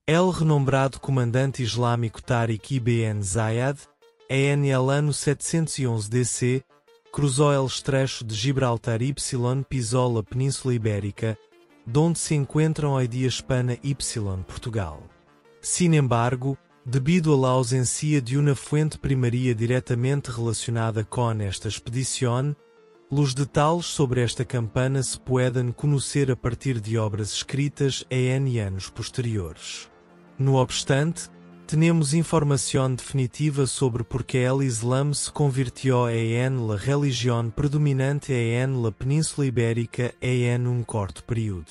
El renombrado comandante islâmico Tariq ibn Zayed, el ano 711 DC, cruzou el estrecho de Gibraltar y pisou a Península Ibérica, donde se encuentram hoy día Espanha y Portugal. Sin embargo, debido a la ausencia de una fuente primaria diretamente relacionada con esta expedición, os detalhes sobre esta campanha se pueden conhecer a partir de obras escritas em anos posteriores. No obstante, temos informação definitiva sobre por que el Islam se convirtió en la religión predominante en la Península Ibérica en um corto período.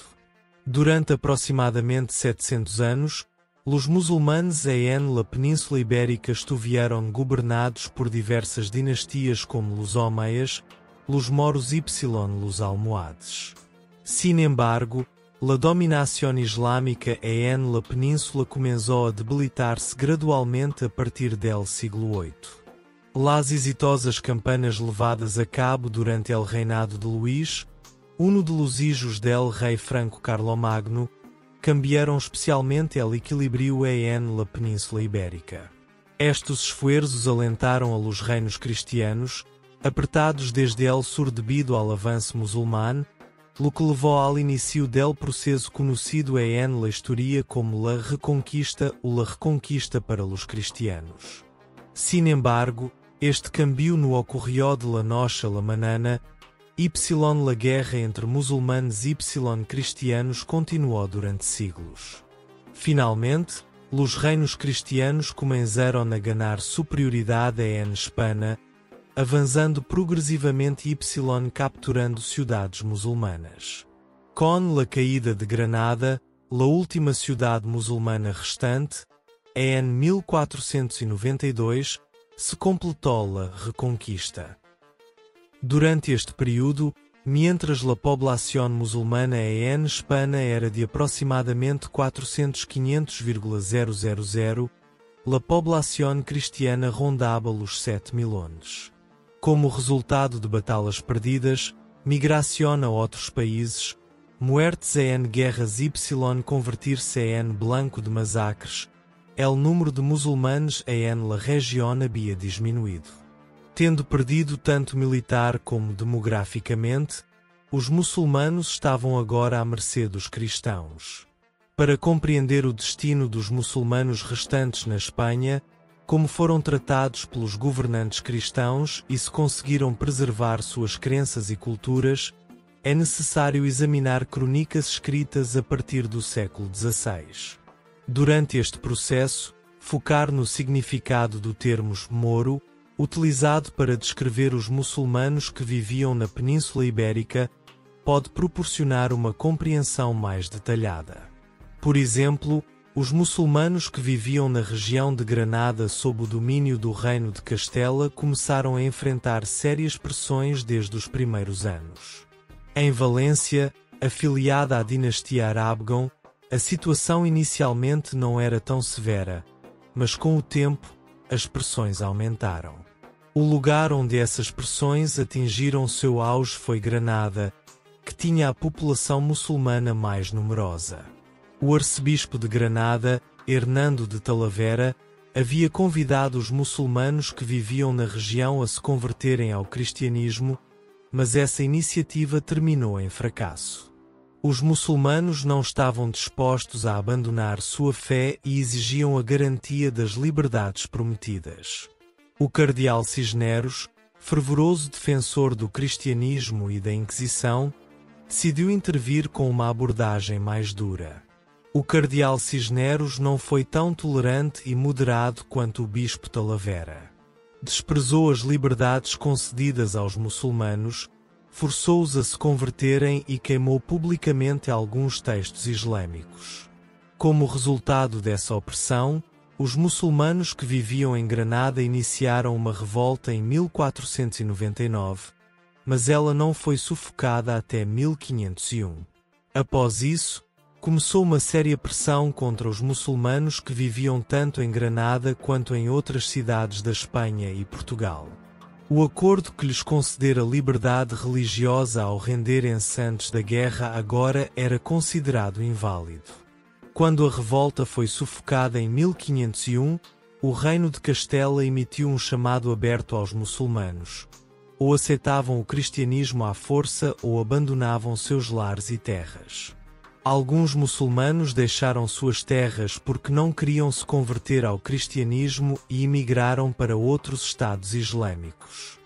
Durante aproximadamente 700 anos, os muçulmanos en la Península Ibérica estuvieron governados por diversas dinastias como os Omeias, os Moros y los Almohades. Sin embargo, la dominación islámica en la península começou a debilitar-se gradualmente a partir del siglo VIII. Las exitosas campanhas levadas a cabo durante el reinado de Luís, uno de los hijos del rei Franco Carlomagno, cambiaram especialmente el equilíbrio en la península ibérica. Estes esfuerzos alentaram a los reinos cristianos, apertados desde el sur debido ao avanço muçulmano, lo que levou ao início del processo conhecido en la historia como la Reconquista ou la Reconquista para los cristianos. Sin embargo, este cambio no ocorrió de la noche a la mañana, la guerra entre muçulmanos y cristianos continuou durante siglos. Finalmente, os reinos cristianos começaram a ganhar superioridade en Espanha, avançando progressivamente y capturando cidades muçulmanas. Com la caída de Granada, la última cidade muçulmana restante, em 1492, se completou la Reconquista. Durante este período, mientras la población muçulmana en Espanha era de aproximadamente 400.000, la población cristiana rondava os 7 milhões. Como resultado de batalhas perdidas, migração a outros países, muertes en guerras y convertir-se en blanco de massacres, el número de muçulmanos en la região havia diminuído. Tendo perdido tanto militar como demograficamente, os muçulmanos estavam agora à mercê dos cristãos. Para compreender o destino dos muçulmanos restantes na Espanha, como foram tratados pelos governantes cristãos e se conseguiram preservar suas crenças e culturas, é necessário examinar crônicas escritas a partir do século XVI. Durante este processo, focar no significado do termo moro, utilizado para descrever os muçulmanos que viviam na Península Ibérica, pode proporcionar uma compreensão mais detalhada. Por exemplo, os muçulmanos que viviam na região de Granada sob o domínio do Reino de Castela começaram a enfrentar sérias pressões desde os primeiros anos. Em Valência, afiliada à dinastia Arábegão, a situação inicialmente não era tão severa, mas com o tempo, as pressões aumentaram. O lugar onde essas pressões atingiram seu auge foi Granada, que tinha a população muçulmana mais numerosa. O arcebispo de Granada, Hernando de Talavera, havia convidado os muçulmanos que viviam na região a se converterem ao cristianismo, mas essa iniciativa terminou em fracasso. Os muçulmanos não estavam dispostos a abandonar sua fé e exigiam a garantia das liberdades prometidas. O cardeal Cisneros, fervoroso defensor do cristianismo e da Inquisição, decidiu intervir com uma abordagem mais dura. O cardeal Cisneros não foi tão tolerante e moderado quanto o bispo Talavera. Desprezou as liberdades concedidas aos muçulmanos, forçou-os a se converterem e queimou publicamente alguns textos islâmicos. Como resultado dessa opressão, os muçulmanos que viviam em Granada iniciaram uma revolta em 1499, mas ela não foi sufocada até 1501. Após isso, começou uma séria pressão contra os muçulmanos que viviam tanto em Granada quanto em outras cidades da Espanha e Portugal. O acordo que lhes concedera liberdade religiosa ao renderem-se antes da guerra agora era considerado inválido. Quando a revolta foi sufocada em 1501, o Reino de Castela emitiu um chamado aberto aos muçulmanos. Ou aceitavam o cristianismo à força ou abandonavam seus lares e terras. Alguns muçulmanos deixaram suas terras porque não queriam se converter ao cristianismo e emigraram para outros estados islâmicos.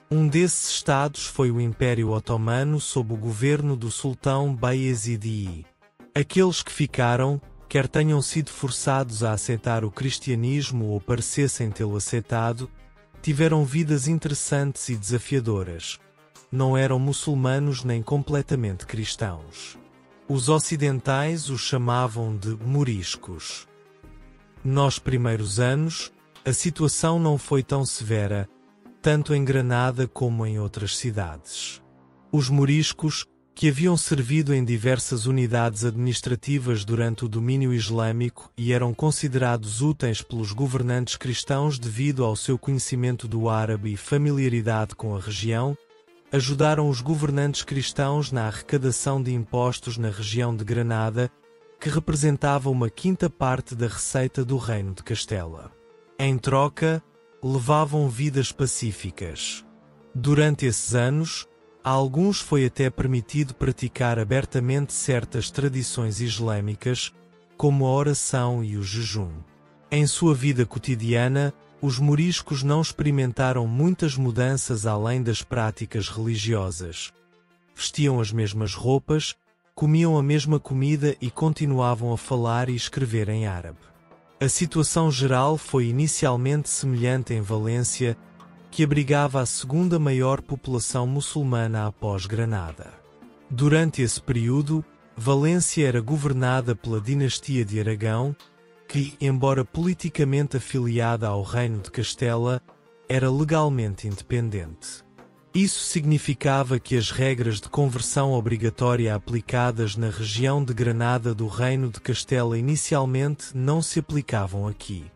Um desses estados foi o Império Otomano sob o governo do sultão Bayezid. Aqueles que ficaram, quer tenham sido forçados a aceitar o cristianismo ou parecessem tê-lo aceitado, tiveram vidas interessantes e desafiadoras. Não eram muçulmanos nem completamente cristãos. Os ocidentais os chamavam de moriscos. Nos primeiros anos, a situação não foi tão severa, tanto em Granada como em outras cidades. Os moriscos, que haviam servido em diversas unidades administrativas durante o domínio islâmico e eram considerados úteis pelos governantes cristãos devido ao seu conhecimento do árabe e familiaridade com a região, ajudaram os governantes cristãos na arrecadação de impostos na região de Granada, que representava uma quinta parte da receita do Reino de Castela. Em troca, levavam vidas pacíficas. Durante esses anos, a alguns foi até permitido praticar abertamente certas tradições islâmicas, como a oração e o jejum. Em sua vida cotidiana, os moriscos não experimentaram muitas mudanças além das práticas religiosas. Vestiam as mesmas roupas, comiam a mesma comida e continuavam a falar e escrever em árabe. A situação geral foi inicialmente semelhante em Valência, que abrigava a segunda maior população muçulmana após Granada. Durante esse período, Valência era governada pela dinastia de Aragão, que, embora politicamente afiliada ao Reino de Castela, era legalmente independente. Isso significava que as regras de conversão obrigatória aplicadas na região de Granada do Reino de Castela inicialmente não se aplicavam aqui.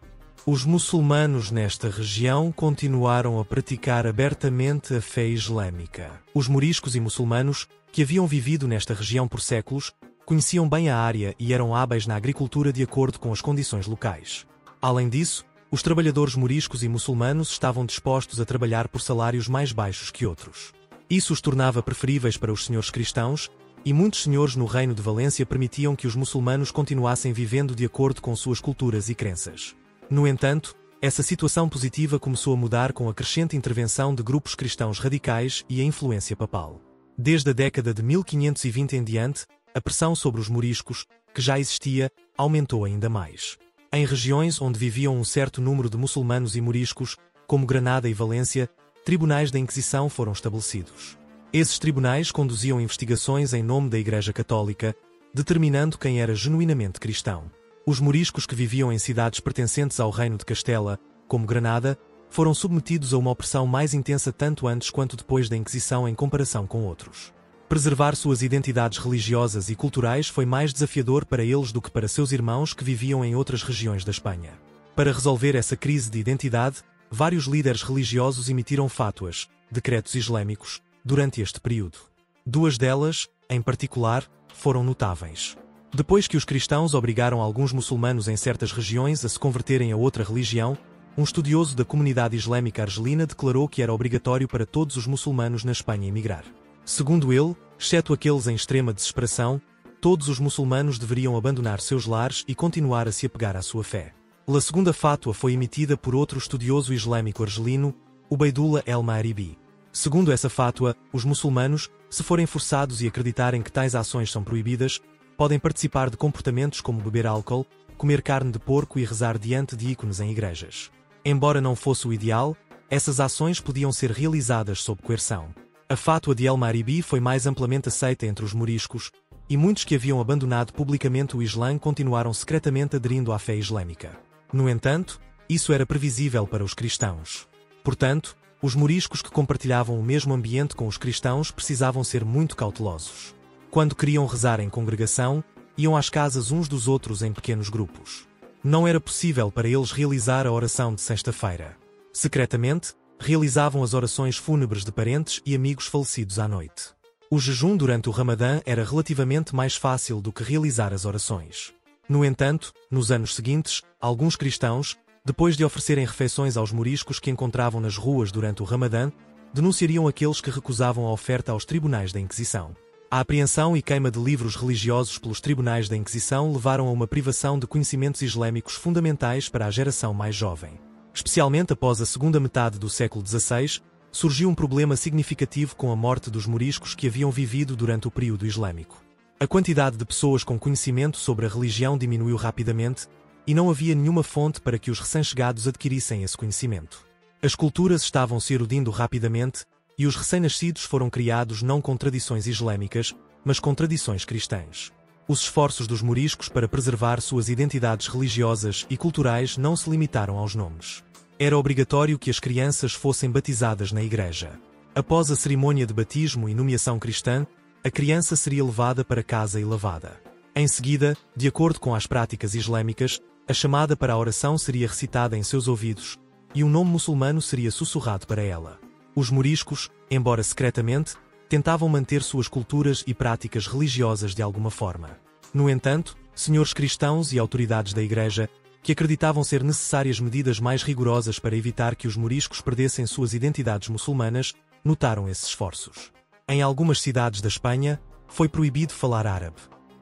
Os muçulmanos nesta região continuaram a praticar abertamente a fé islâmica. Os moriscos e muçulmanos, que haviam vivido nesta região por séculos, conheciam bem a área e eram hábeis na agricultura de acordo com as condições locais. Além disso, os trabalhadores moriscos e muçulmanos estavam dispostos a trabalhar por salários mais baixos que outros. Isso os tornava preferíveis para os senhores cristãos, e muitos senhores no Reino de Valência permitiam que os muçulmanos continuassem vivendo de acordo com suas culturas e crenças. No entanto, essa situação positiva começou a mudar com a crescente intervenção de grupos cristãos radicais e a influência papal. Desde a década de 1520 em diante, a pressão sobre os moriscos, que já existia, aumentou ainda mais. Em regiões onde viviam um certo número de muçulmanos e moriscos, como Granada e Valência, tribunais da Inquisição foram estabelecidos. Esses tribunais conduziam investigações em nome da Igreja Católica, determinando quem era genuinamente cristão. Os moriscos que viviam em cidades pertencentes ao Reino de Castela, como Granada, foram submetidos a uma opressão mais intensa tanto antes quanto depois da Inquisição em comparação com outros. Preservar suas identidades religiosas e culturais foi mais desafiador para eles do que para seus irmãos que viviam em outras regiões da Espanha. Para resolver essa crise de identidade, vários líderes religiosos emitiram fátuas, decretos islâmicos, durante este período. Duas delas, em particular, foram notáveis. Depois que os cristãos obrigaram alguns muçulmanos em certas regiões a se converterem a outra religião, um estudioso da comunidade islâmica argelina declarou que era obrigatório para todos os muçulmanos na Espanha emigrar. Segundo ele, exceto aqueles em extrema desesperação, todos os muçulmanos deveriam abandonar seus lares e continuar a se apegar à sua fé. A segunda fátua foi emitida por outro estudioso islâmico argelino, Ubaidullah el-Mahribi. Segundo essa fátua, os muçulmanos, se forem forçados e acreditarem que tais ações são proibidas, podem participar de comportamentos como beber álcool, comer carne de porco e rezar diante de ícones em igrejas. Embora não fosse o ideal, essas ações podiam ser realizadas sob coerção. A fátua de El-Mahribi foi mais amplamente aceita entre os moriscos, e muitos que haviam abandonado publicamente o Islã continuaram secretamente aderindo à fé islâmica. No entanto, isso era previsível para os cristãos. Portanto, os moriscos que compartilhavam o mesmo ambiente com os cristãos precisavam ser muito cautelosos. Quando queriam rezar em congregação, iam às casas uns dos outros em pequenos grupos. Não era possível para eles realizar a oração de sexta-feira. Secretamente, realizavam as orações fúnebres de parentes e amigos falecidos à noite. O jejum durante o Ramadã era relativamente mais fácil do que realizar as orações. No entanto, nos anos seguintes, alguns cristãos, depois de oferecerem refeições aos moriscos que encontravam nas ruas durante o Ramadã, denunciariam aqueles que recusavam a oferta aos tribunais da Inquisição. A apreensão e queima de livros religiosos pelos tribunais da Inquisição levaram a uma privação de conhecimentos islâmicos fundamentais para a geração mais jovem. Especialmente após a segunda metade do século XVI, surgiu um problema significativo com a morte dos moriscos que haviam vivido durante o período islâmico. A quantidade de pessoas com conhecimento sobre a religião diminuiu rapidamente, e não havia nenhuma fonte para que os recém-chegados adquirissem esse conhecimento. As culturas estavam se erudindo rapidamente, e os recém-nascidos foram criados não com tradições islâmicas, mas com tradições cristãs. Os esforços dos moriscos para preservar suas identidades religiosas e culturais não se limitaram aos nomes. Era obrigatório que as crianças fossem batizadas na igreja. Após a cerimônia de batismo e nomeação cristã, a criança seria levada para casa e lavada. Em seguida, de acordo com as práticas islâmicas, a chamada para a oração seria recitada em seus ouvidos, e um nome muçulmano seria sussurrado para ela. Os moriscos, embora secretamente, tentavam manter suas culturas e práticas religiosas de alguma forma. No entanto, senhores cristãos e autoridades da igreja, que acreditavam ser necessárias medidas mais rigorosas para evitar que os moriscos perdessem suas identidades muçulmanas, notaram esses esforços. Em algumas cidades da Espanha, foi proibido falar árabe.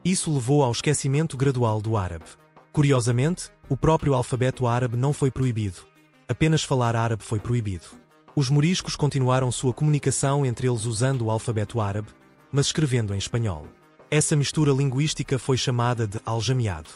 Isso levou ao esquecimento gradual do árabe. Curiosamente, o próprio alfabeto árabe não foi proibido. Apenas falar árabe foi proibido. Os moriscos continuaram sua comunicação entre eles usando o alfabeto árabe, mas escrevendo em espanhol. Essa mistura linguística foi chamada de aljamiado.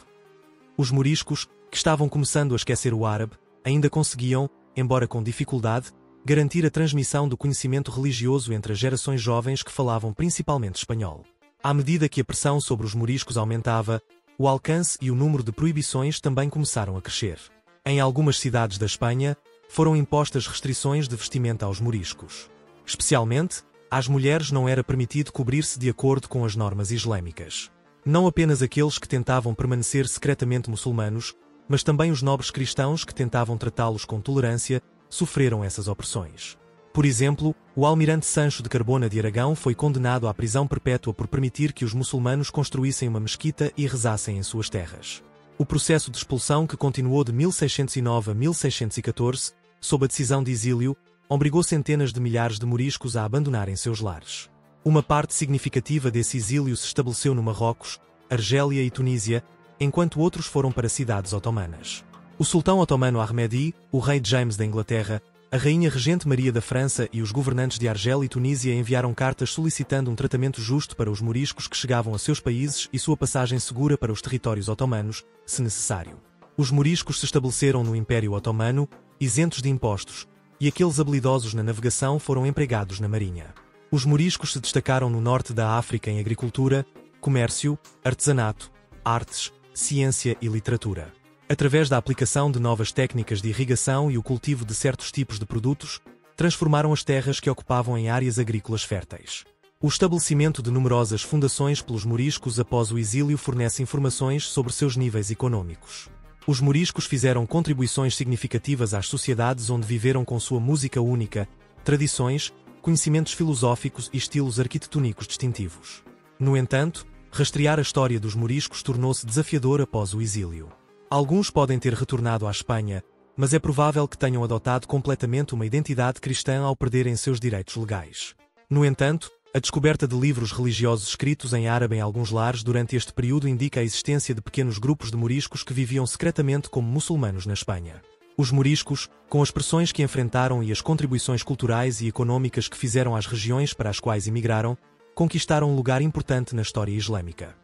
Os moriscos, que estavam começando a esquecer o árabe, ainda conseguiam, embora com dificuldade, garantir a transmissão do conhecimento religioso entre as gerações jovens que falavam principalmente espanhol. À medida que a pressão sobre os moriscos aumentava, o alcance e o número de proibições também começaram a crescer. Em algumas cidades da Espanha, foram impostas restrições de vestimenta aos moriscos. Especialmente, às mulheres não era permitido cobrir-se de acordo com as normas islâmicas. Não apenas aqueles que tentavam permanecer secretamente muçulmanos, mas também os nobres cristãos que tentavam tratá-los com tolerância, sofreram essas opressões. Por exemplo, o almirante Sancho de Carbona de Aragão foi condenado à prisão perpétua por permitir que os muçulmanos construíssem uma mesquita e rezassem em suas terras. O processo de expulsão, que continuou de 1609 a 1614, sob a decisão de exílio, obrigou centenas de milhares de moriscos a abandonarem seus lares. Uma parte significativa desse exílio se estabeleceu no Marrocos, Argélia e Tunísia, enquanto outros foram para cidades otomanas. O sultão otomano Ahmedi, o rei James da Inglaterra, a rainha regente Maria da França e os governantes de Argélia e Tunísia enviaram cartas solicitando um tratamento justo para os moriscos que chegavam a seus países e sua passagem segura para os territórios otomanos, se necessário. Os moriscos se estabeleceram no Império Otomano, isentos de impostos, e aqueles habilidosos na navegação foram empregados na marinha. Os moriscos se destacaram no norte da África em agricultura, comércio, artesanato, artes, ciência e literatura. Através da aplicação de novas técnicas de irrigação e o cultivo de certos tipos de produtos, transformaram as terras que ocupavam em áreas agrícolas férteis. O estabelecimento de numerosas fundações pelos moriscos após o exílio fornece informações sobre seus níveis econômicos. Os moriscos fizeram contribuições significativas às sociedades onde viveram com sua música única, tradições, conhecimentos filosóficos e estilos arquitetônicos distintivos. No entanto, rastrear a história dos moriscos tornou-se desafiador após o exílio. Alguns podem ter retornado à Espanha, mas é provável que tenham adotado completamente uma identidade cristã ao perderem seus direitos legais. No entanto, a descoberta de livros religiosos escritos em árabe em alguns lares durante este período indica a existência de pequenos grupos de moriscos que viviam secretamente como muçulmanos na Espanha. Os moriscos, com as pressões que enfrentaram e as contribuições culturais e econômicas que fizeram às regiões para as quais emigraram, conquistaram um lugar importante na história islâmica.